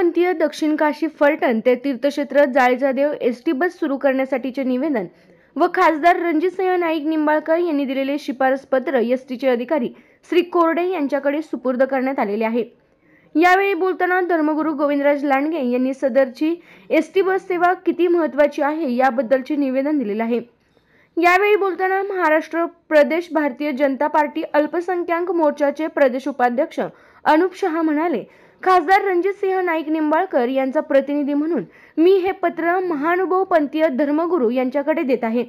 मानवपंथीय दक्षिण काशी फलटण ते तीर्थक्षेत्र जाळीचा देव एसटी बस सुरू करण्यासाठीचे निवेदन व खासदार रणजितसिंह नाईक निंबाळकर यांनी दिलेले शिफारस पत्र एसटीचे अधिकारी श्री कोरडे यांच्याकडे सुपूर्द करण्यात आलेले आहे। यावेळी बोलताना धर्मगुरू गोविंदराज लांडगे यांनी सदरची एसटी बस सेवा किती महत्त्वाची आहे याबद्दलचे निवेदन दिलेले आहे। यावेळी बोलताना महाराष्ट्र प्रदेश भारतीय जनता पार्टी अल्पसंख्याक मोर्चाचे प्रदेश उपाध्यक्ष अनुप शहा म्हणाले, खासदार रणजितसिंह नाईक निंबाळकर यांचा प्रतिनिधी म्हणून मी हे पत्र महानुभव पंथीय धर्मगुरू यांच्याकडे देत आहे।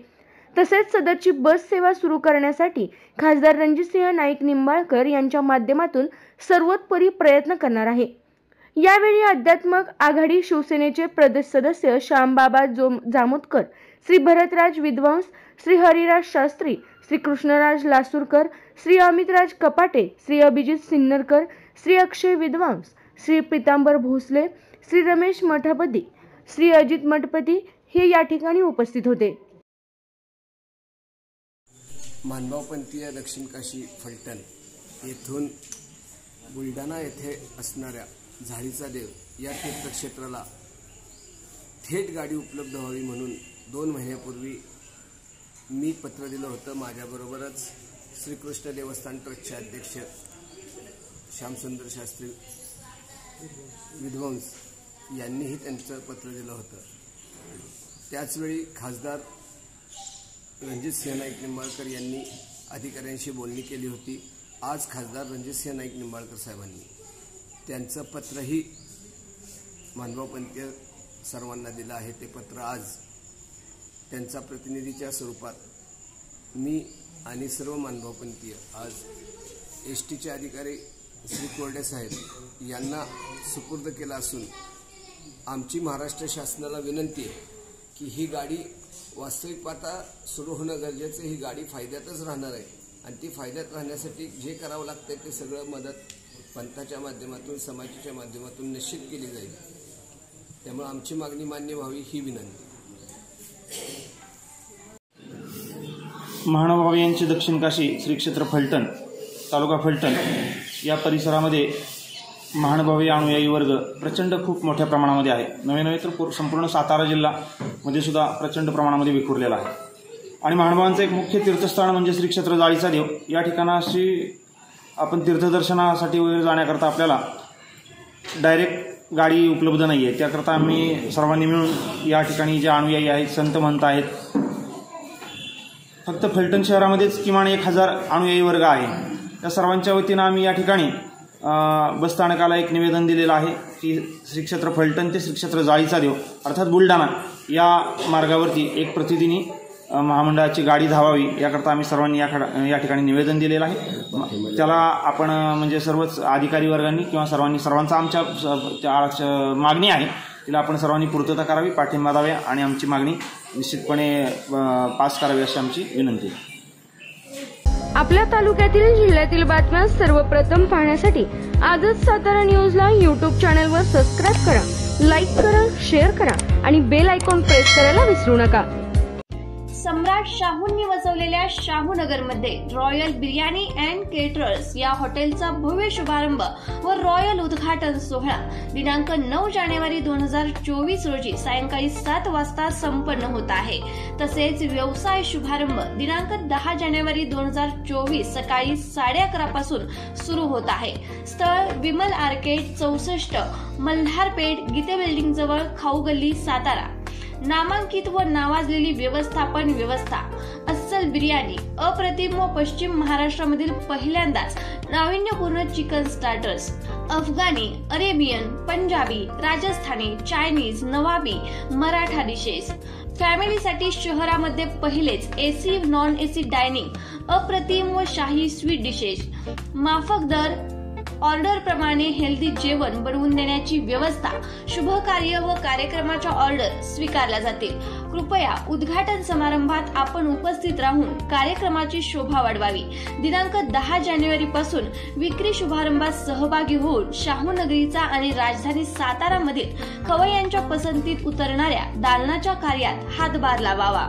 तसेच सदरची बस सेवा सुरू करण्यासाठी खासदार रणजितसिंह नाईक निंबाळकर यांच्या माध्यमातून सर्वोतपरी प्रयत्न करणार आहे। यावेळी अध्यात्मक आघाडी शिवसेनेचे प्रदेश सदस्य श्यामबाबा जामोदकर, श्री भरतराज विद्वांस, श्री हरिराज शास्त्री, श्री कृष्णराज लासूरकर, श्री अमितराज कपाटे, श्री अभिजित सिन्नरकर, श्री अक्षय विद्वांस, श्री पीतांबर भोसले, श्री रमेश मठपती, श्री अजित मठपती हे या ठिकाणी उपस्थित होते। मानवपंथीय दक्षिण काशी फलटण येथून बुलढाणा येथे असणाऱ्या झाळीचा देव या तीर्थक्षेत्राला थेट गाडी उपलब्ध व्हावी म्हणून 2 महिन्यापूर्वी मी पत्र दिलं होतं। माझ्याबरोबरच श्रीकृष्ण देवस्थान ट्रस्टचे अध्यक्ष श्यामसुंदर शास्त्री विद्वांस यांनीही त्यांचं पत्र दिलं होतं। त्याचवेळी खासदार रणजितसिंह नाईक निंबाळकर यांनी अधिकाऱ्यांशी बोलणी केली होती। आज खासदार रणजितसिंह नाईक निंबाळकर साहेबांनी त्यांचं पत्रही मानवपंथीय सर्वांना दिलं आहे। ते पत्र आज त्यांच्या प्रतिनिधीच्या स्वरूपात मी आणि सर्व मानवपंथीय आज एसटीचे अधिकारी श्री कोरडे साहेब यांना सुपूर्द केला असून आमची महाराष्ट्र शासनाला विनंती आहे की ही गाडी वास्तविक पाहता सुरू होणं गरजेचं, ही गाडी फायद्यातच राहणार आहे आणि ती फायद्यात राहण्यासाठी जे करावं लागतं ते सगळं मदत पंथाच्या माध्यमातून समाजाच्या माध्यमातून निश्चित केली जाईल। त्यामुळे आमची मागणी मान्य व्हावी ही विनंती। महानुभाव यांचे दक्षिण काशी श्री क्षेत्र फलटण तालुका फलटण या परिसरामध्ये महानुभावी अनुयायी वर्ग प्रचंड खूप मोठ्या प्रमाणामध्ये आहे। नव्हे तर संपूर्ण सातारा जिल्ह्यामध्ये सुद्धा प्रचंड प्रमाणामध्ये विखुरलेला आहे आणि महानुभावांचं एक मुख्य तीर्थस्थान म्हणजे श्री क्षेत्र जाळीचा देव। या ठिकाणाशी आपण तीर्थदर्शनासाठी वगैरे जाण्याकरता आपल्याला डायरेक्ट गाडी उपलब्ध नाही आहे। त्याकरता आम्ही सर्वांनी मिळून या ठिकाणी जे अनुयायी आहेत, संत महंत आहेत, फक्त फलटण शहरामध्येच किमान 1000 अनुयायी वर्ग आहे। त्या सर्वांच्या वतीनं आम्ही या ठिकाणी बसस्थानकाला एक निवेदन दिलेलं आहे की श्री क्षेत्र फलटण ते श्री क्षेत्र जाळीचा देव अर्थात बुलढाणा या मार्गावरती एक प्रतिदिनी महामंडळाची गाडी धावावी याकरता आम्ही सर्वांनी या ठिकाणी निवेदन दिलेलं आहे। त्याला आपण म्हणजे सर्वच अधिकारी वर्गांनी किंवा सर्वांचा आमच्या मागणी आहे, तिला आपण सर्वांनी पूर्तता करावी, पाठिंबा द्यावा आणि आमची मागणी निश्चितपणे पास करावी अशी आमची विनंती आहे। आपल्या तालुक्यातील जिल्ह्यातील बातम्या सर्वप्रथम पाहण्यासाठी आजच सातारा न्यूजला YouTube चॅनलवर सबस्क्राइब करा, लाईक करा, शेअर करा आणि बेल आयकॉन प्रेस करायला विसरू नका। सम्राट शाहूंनी वसवलेल्या शाहूनगरमध्ये रॉयल बिर्याणी अँड केटरर्स या हॉटेलचा भव्य शुभारंभ व रॉयल उद्घाटन सोहळा दिनांक 9 जानेवारी 2024 रोजी सायंकाळी 7 वाजता संपन्न होत आहे। तसेच व्यवसाय शुभारंभ दिनांक 10 जानेवारी 2024 सकाळी 11:30 पासून सुरू होत आहे। स्थळ विमल आर्केड 64 मल्हारपेठ गीते बिल्डिंग जवळ खाऊ गल्ली सातारा। नामांकित व नावाजलेली व्यवस्थापन व्यवस्था, अस्सल बिर्याणी, अप्रतिम व पश्चिम महाराष्ट्रामधील पहिल्यांदाच नाविन्यपूर्ण chicken starters, Afghani, Arabian, Punjabi, Rajasthani, Chinese, Nawabi, Maratha dishes, फॅमिलीसाठी शहरामध्ये पहिलेच एसी नॉन एसी डायनिंग, अप्रतिम व शाही स्वीट डिशेस, माफक दर, ऑर्डर प्रमाणे हेल्दी जेवण बनवून देण्याची व्यवस्था, शुभ कार्य व कार्यक्रमाच्या ऑर्डर स्वीकारल्या जातील। कृपया उद्घाटन समारंभात आपण उपस्थित राहून कार्यक्रमाची शोभा वाढवावी। दिनांक 10 जानेवारी पासून विक्री शुभारंभात सहभागी होऊन शाहूनगरीचा आणि राजधानी सातारा मधील खवय्यांच्या पसंतीत उतरणाऱ्या दालनाच्या कार्यात हातभार लावावा।